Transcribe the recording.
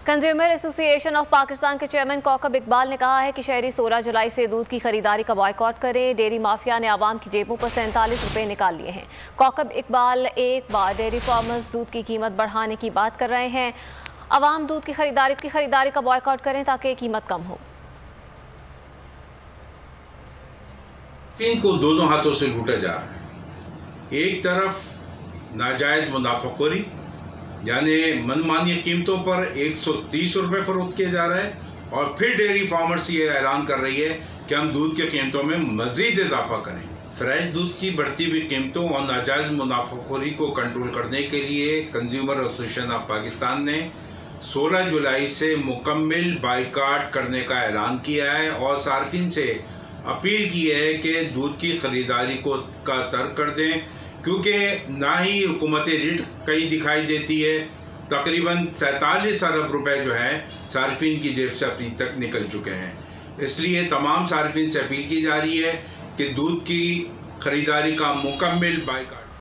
Consumer association of Pakistan के chairman Kaukab Iqbal ने कहा है कि शहरी 16 जुलाई से दूध की खरीदारी का बॉयकॉट करें। डेयरी माफिया ने आवाम की जेबों पर 47 रुपये निकाल लिए हैं। कौकब इकबाल एक बार डेयरी फार्मर्स दूध की कीमत बढ़ाने की बात कर रहे हैं। आवाम दूध की खरीदारी का बॉयकॉट करें ताकि कीमत कम हो। इनको दोनों हाथों से लूटा जा रहा है। एक तरफ नाजायज मुनाफाखोरी यानी मनमानी कीमतों पर 130 रुपये फरोख्त किए जा रहे हैं और फिर डेयरी फार्मर्स ये ऐलान कर रही है कि हम दूध की कीमतों में मजीद इजाफा करें। फ्रेश दूध की बढ़ती हुई कीमतों और नाजायज मुनाफाखोरी को कंट्रोल करने के लिए कंज्यूमर एसोसिएशन ऑफ पाकिस्तान ने 16 जुलाई से मुकम्मल बाइकाट करने का ऐलान किया है और सार्फिन से अपील की है कि दूध की खरीदारी का तर्क कर दें, क्योंकि ना ही हुकूमती रिट कहीं दिखाई देती है। तकरीबन 47 अरब रुपए जो है सार्फिन की जेब से अभी तक निकल चुके हैं। इसलिए तमाम सार्फिन से अपील की जा रही है कि दूध की खरीदारी का मुकम्मल बाइकाट